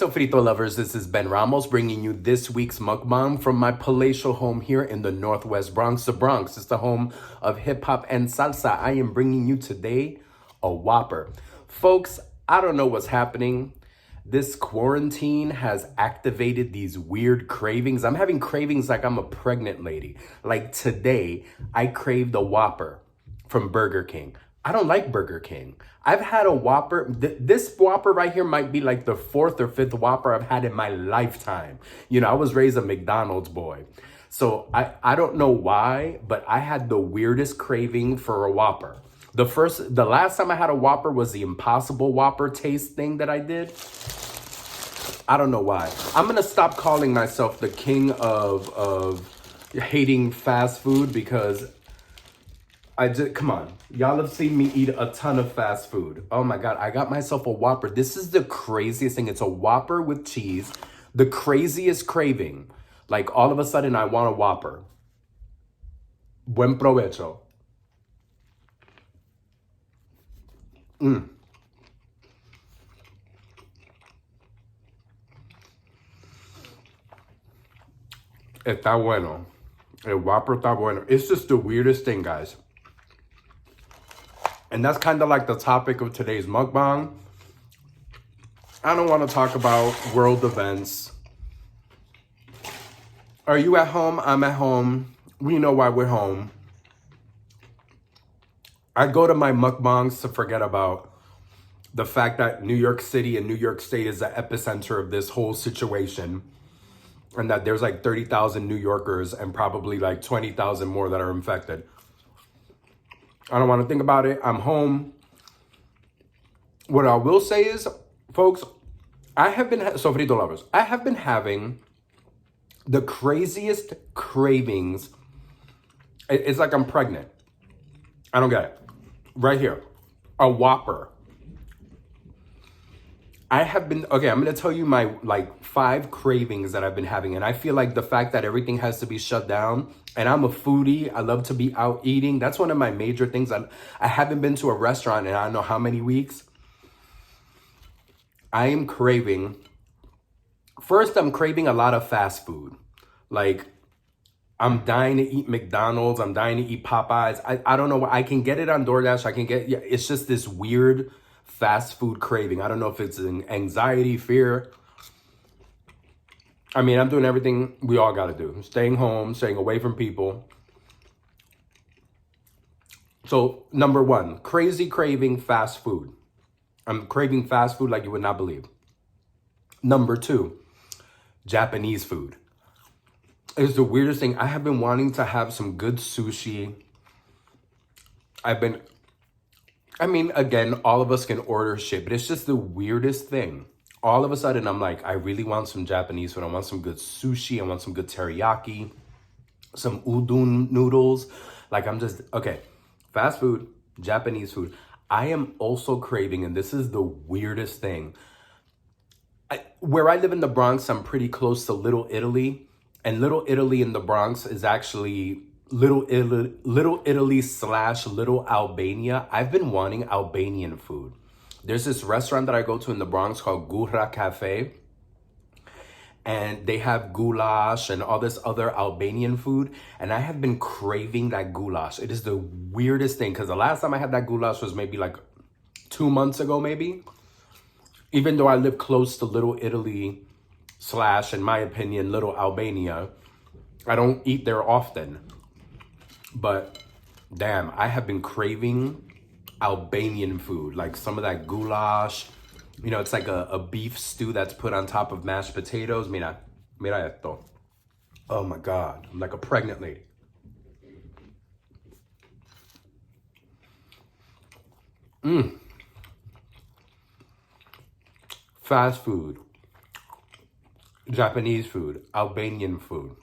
Sofrito Lovers, this is Ben Ramos bringing you this week's mukbang from my palatial home here in the Northwest Bronx. The Bronx is the home of hip hop and salsa. I am bringing you today a Whopper. Folks, I don't know what's happening. This quarantine has activated these weird cravings. I'm having cravings like I'm a pregnant lady. Like today, I craved a Whopper from Burger King. I don't like Burger King. I've had a Whopper. This Whopper right here might be like the fourth or fifth Whopper I've had in my lifetime. You know, I was raised a McDonald's boy. So I don't know why, but I had the weirdest craving for a Whopper. The last time I had a Whopper was the Impossible Whopper taste thing that I did. I don't know why. I'm gonna stop calling myself the king of hating fast food because come on. Y'all have seen me eat a ton of fast food. Oh my God, I got myself a Whopper. This is the craziest thing. It's a Whopper with cheese. The craziest craving. Like all of a sudden I want a Whopper. Buen Provecho. Está bueno. El Whopper está bueno. It's just the weirdest thing, guys. And that's kind of like the topic of today's mukbang. I don't want to talk about world events. Are you at home? I'm at home. We know why we're home. I go to my mukbangs to forget about the fact that New York City and New York State is the epicenter of this whole situation. And that there's like 30,000 New Yorkers and probably like 20,000 more that are infected. I don't want to think about it. I'm home. What I will say is, folks, Sofrito Lovers, I have been having the craziest cravings. It's like I'm pregnant. I don't get it. Right here, a Whopper. I'm going to tell you my like 5 cravings that I've been having. And I feel like the fact that everything has to be shut down, and I'm a foodie, I love to be out eating. That's one of my major things. I haven't been to a restaurant in I don't know how many weeks. I'm craving a lot of fast food. Like I'm dying to eat McDonald's. I'm dying to eat Popeyes. I don't know. I can get it on DoorDash. It's just this weird fast food craving. I don't know if it's an anxiety, fear. I mean, I'm doing everything we all got to do. Staying home, staying away from people. So, number 1, crazy craving fast food. I'm craving fast food like you would not believe. Number 2, Japanese food. It's the weirdest thing. I have been wanting to have some good sushi. Again, all of us can order shit, but it's just the weirdest thing. All of a sudden, I'm like, I really want some Japanese food. I want some good sushi. I want some good teriyaki, some udon noodles. Like okay, fast food, Japanese food. I am also craving, and this is the weirdest thing. Where I live in the Bronx, I'm pretty close to Little Italy. And Little Italy in the Bronx is actually Little Italy / Little Albania. I've been wanting Albanian food. There's this restaurant that I go to in the Bronx called Gura Cafe. And they have goulash and all this other Albanian food. And I have been craving that goulash. It is the weirdest thing. Because the last time I had that goulash was maybe like 2 months ago, maybe. Even though I live close to Little Italy / in my opinion, Little Albania. I don't eat there often. But damn, I have been craving Albanian food, like some of that goulash. You know, it's like a beef stew that's put on top of mashed potatoes. Mira esto. Oh my God, I'm like a pregnant lady. Fast food, Japanese food, Albanian food.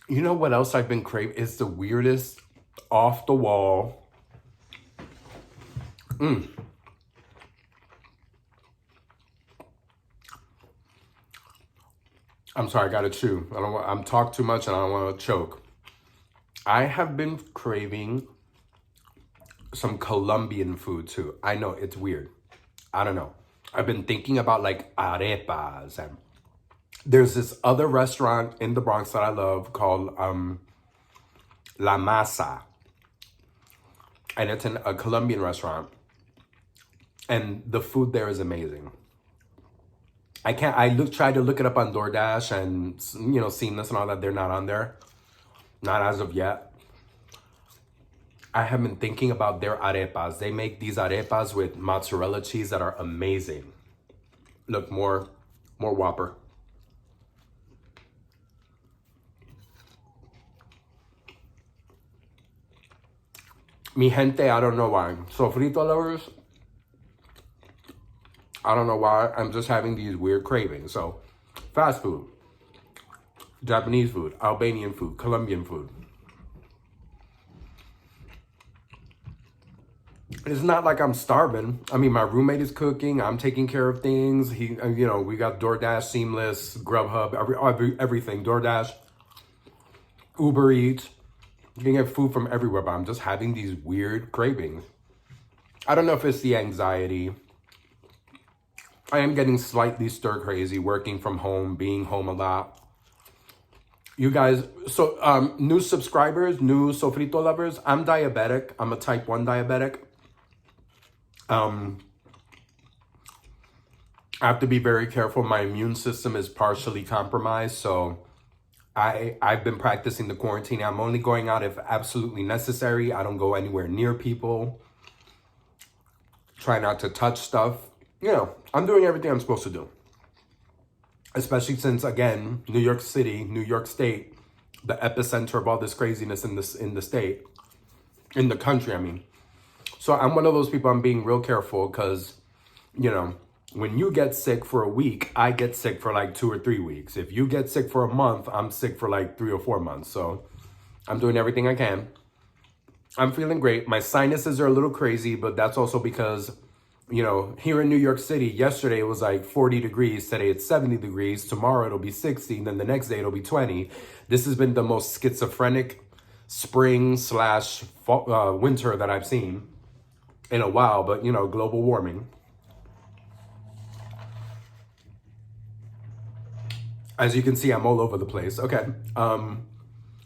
You know what else I've been craving? It's the weirdest, off the wall. I'm sorry, I gotta chew. I'm talk too much and I don't want to choke. I have been craving some Colombian food too. I know it's weird. I don't know. I've been thinking about like arepas, and there's this other restaurant in the Bronx that I love called La Masa, and it's a Colombian restaurant, and the food there is amazing. Tried to look it up on DoorDash and, Seamless and all that. They're not on there. Not as of yet. I have been thinking about their arepas. They make these arepas with mozzarella cheese that are amazing. Look, more Whopper. Mi gente, I don't know why. Sofrito Lovers, I don't know why. I'm just having these weird cravings. So, fast food, Japanese food, Albanian food, Colombian food. It's not like I'm starving. I mean, my roommate is cooking. I'm taking care of things. We got DoorDash, Seamless, Grubhub, everything. DoorDash, Uber Eats. You can get food from everywhere, but I'm just having these weird cravings. I don't know if it's the anxiety. I am getting slightly stir crazy, working from home, being home a lot. You guys, so new subscribers, new Sofrito Lovers, I'm diabetic. I'm a type 1 diabetic. I have to be very careful. My immune system is partially compromised, so I've been practicing the quarantine. I'm only going out if absolutely necessary. I don't go anywhere near people. Try not to touch stuff. I'm doing everything I'm supposed to do. Especially since, again, New York City, New York State, the epicenter of all this craziness in the state, in the country, I mean. So I'm one of those people, I'm being real careful because, when you get sick for a week, I get sick for like 2 or 3 weeks. If you get sick for a month, I'm sick for like 3 or 4 months. So I'm doing everything I can. I'm feeling great. My sinuses are a little crazy, but that's also because, here in New York City, yesterday it was like 40 degrees. Today it's 70 degrees. Tomorrow it'll be 60. And then the next day it'll be 20. This has been the most schizophrenic spring/winter that I've seen in a while. But, global warming. As you can see, I'm all over the place. Okay.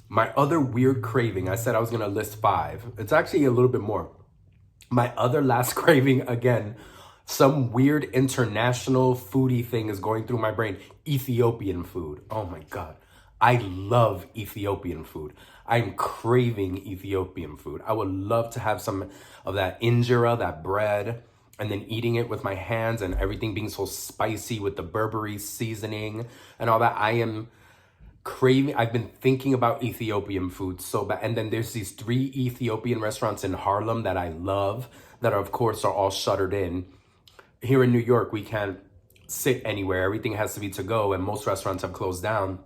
My other weird craving, I said I was going to list 5. It's actually a little bit more. My other last craving, again, some weird international foodie thing is going through my brain. Ethiopian food. Oh my God. I love Ethiopian food. I'm craving Ethiopian food. I would love to have some of that injera, that bread, and then eating it with my hands and everything being so spicy with the Burberry seasoning and all that. I am craving. I've been thinking about Ethiopian food so bad. And then there's these 3 Ethiopian restaurants in Harlem that I love that are, of course, are all shuttered in. Here in New York, we can't sit anywhere. Everything has to be to go, and most restaurants have closed down,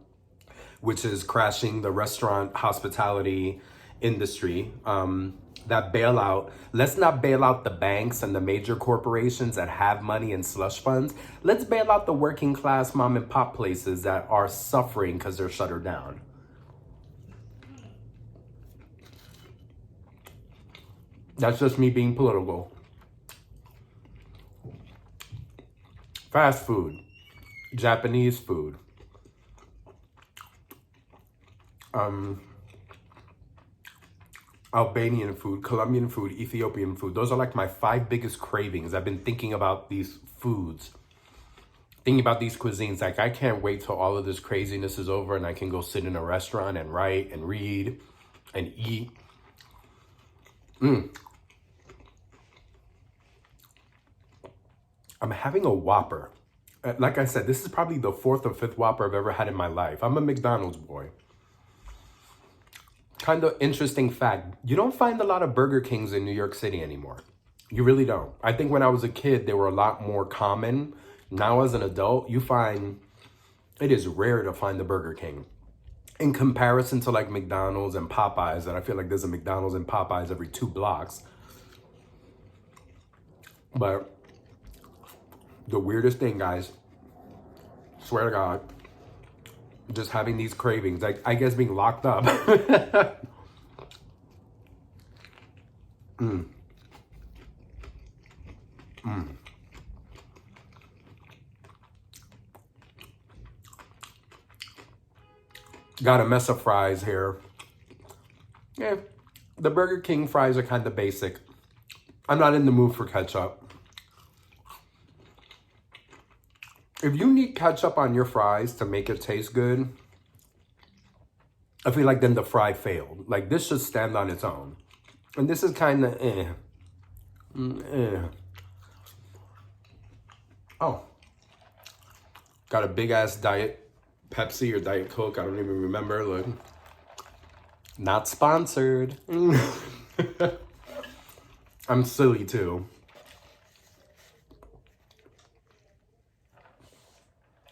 which is crashing the restaurant hospitality industry. That bailout, let's not bail out the banks and the major corporations that have money and slush funds. Let's bail out the working class mom and pop places that are suffering because they're shuttered down. That's just me being political. Fast food, Japanese food, Albanian food, Colombian food, Ethiopian food. Those are like my 5 biggest cravings. I've been thinking about these foods, thinking about these cuisines. Like, I can't wait till all of this craziness is over and I can go sit in a restaurant and write and read and eat. I'm having a Whopper. Like I said, this is probably the 4th or 5th Whopper I've ever had in my life. I'm a McDonald's boy. Kind of interesting fact, you don't find a lot of Burger Kings in New York City anymore. You really don't. I think when I was a kid, they were a lot more common. Now as an adult, you find it is rare to find the Burger King. In comparison to like McDonald's and Popeyes, and I feel like there's a McDonald's and Popeyes every 2 blocks. But the weirdest thing, guys, swear to God, just having these cravings, like I guess being locked up. Got a mess of fries here. Yeah, the Burger King fries are kind of basic. I'm not in the mood for ketchup. If you need ketchup on your fries to make it taste good, I feel like then the fry failed. Like, this should stand on its own. And this is kind of Oh, got a big ass Diet Pepsi or Diet Coke. I don't even remember. Look, not sponsored. I'm silly too.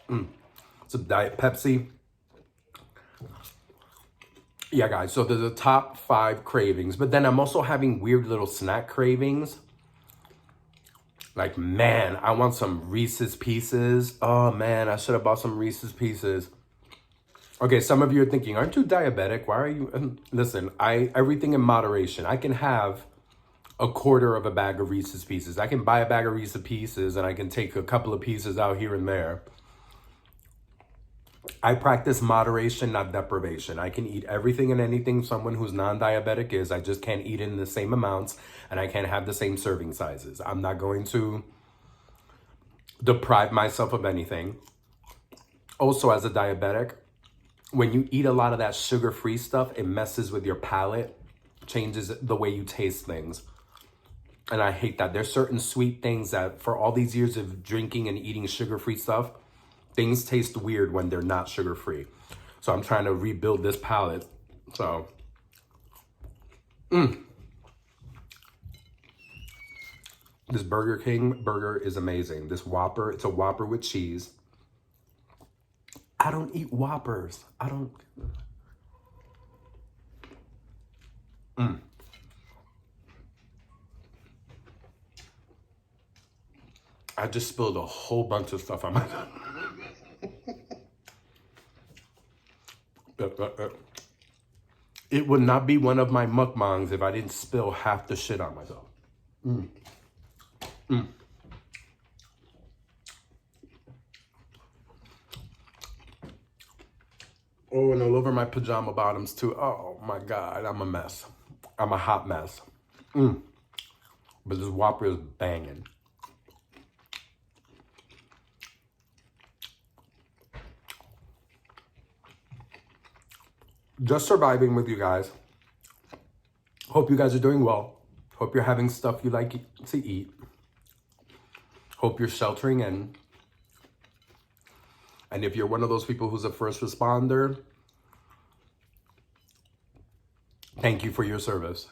It's a Diet Pepsi. Yeah, guys, so there's the top 5 cravings, but then I'm also having weird little snack cravings. Like, man, I want some Reese's Pieces. Oh, man, I should have bought some Reese's Pieces. Okay, some of you are thinking, aren't you diabetic? Why are you... Listen, everything in moderation. I can have a quarter of a bag of Reese's Pieces. I can buy a bag of Reese's Pieces, and I can take a couple of pieces out here and there. I practice moderation, not deprivation. I can eat everything and anything someone who's non-diabetic is. I just can't eat it in the same amounts, and I can't have the same serving sizes. I'm not going to deprive myself of anything. Also, as a diabetic, when you eat a lot of that sugar-free stuff, it messes with your palate, changes the way you taste things. And I hate that. There's certain sweet things that for all these years of drinking and eating sugar-free stuff, things taste weird when they're not sugar-free. So I'm trying to rebuild this palate. So, this Burger King burger is amazing. This Whopper, it's a Whopper with cheese. I don't eat Whoppers. I don't. I just spilled a whole bunch of stuff on my It would not be one of my mukbangs if I didn't spill half the shit on myself. Oh, and all over my pajama bottoms too. Oh my God, I'm a mess. I'm a hot mess. But this Whopper is banging. Just surviving with you guys. Hope you guys are doing well. Hope you're having stuff you like to eat. Hope you're sheltering in. And if you're one of those people who's a first responder, thank you for your service.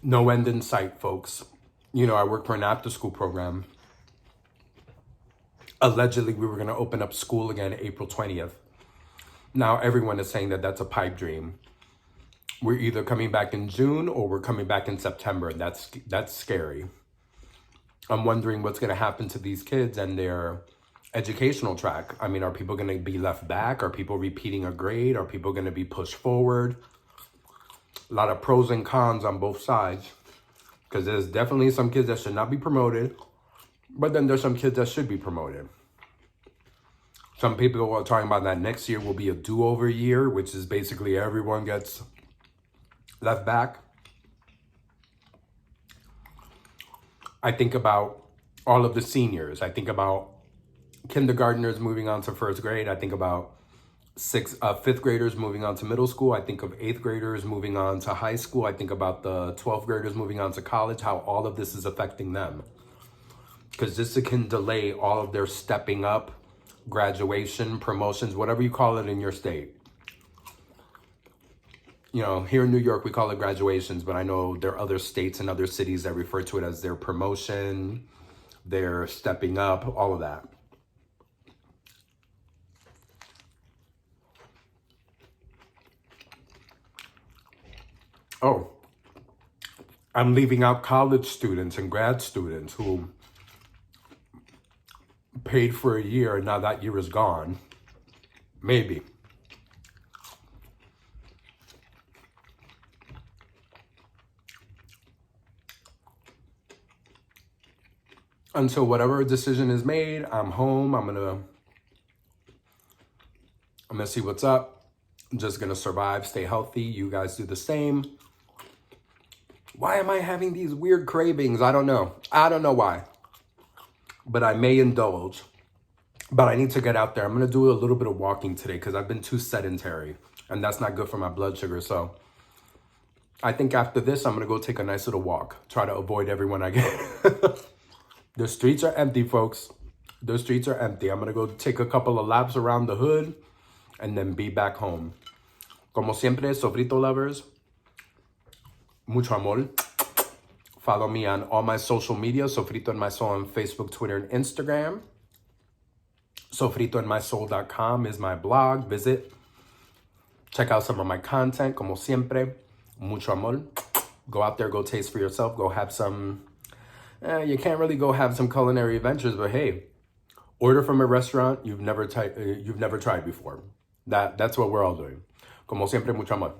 No end in sight, folks. You know, I work for an after-school program. Allegedly, we were going to open up school again April 20th. Now, everyone is saying that that's a pipe dream. We're either coming back in June or we're coming back in September. That's scary. I'm wondering what's going to happen to these kids and their educational track. I mean, are people going to be left back? Are people repeating a grade? Are people going to be pushed forward? A lot of pros and cons on both sides. Because there's definitely some kids that should not be promoted. But then there's some kids that should be promoted. Some people are talking about that next year will be a do-over year, which is basically everyone gets left back. I think about all of the seniors. I think about kindergartners moving on to first grade. I think about fifth graders moving on to middle school. I think of 8th graders moving on to high school. I think about the 12th graders moving on to college, how all of this is affecting them. Because this can delay all of their stepping up, graduation, promotions, whatever you call it in your state. You know, here in New York, we call it graduations, but I know there are other states and other cities that refer to it as their promotion, their stepping up, all of that. Oh, I'm leaving out college students and grad students who paid for a year and now that year is gone. Maybe. Until whatever decision is made, I'm home. I'm gonna see what's up. I'm just gonna survive, stay healthy. You guys do the same. Why am I having these weird cravings? I don't know. I don't know why. But I may indulge. But I need to get out there. I'm gonna do a little bit of walking today because I've been too sedentary. And that's not good for my blood sugar. So I think after this, I'm gonna go take a nice little walk. Try to avoid everyone I get. The streets are empty, folks. The streets are empty. I'm gonna go take a couple of laps around the hood and then be back home. Como siempre, Sofrito Lovers. Mucho amor. Follow me on all my social media. Sofrito en my soul on Facebook, Twitter, and Instagram. Sofritoenmysoul.com is my blog. Visit. Check out some of my content. Como siempre. Mucho amor. Go out there, go taste for yourself. Go have some... you can't really go have some culinary adventures, but hey, order from a restaurant you've never tried before. That's what we're all doing. Como siempre, mucho amor.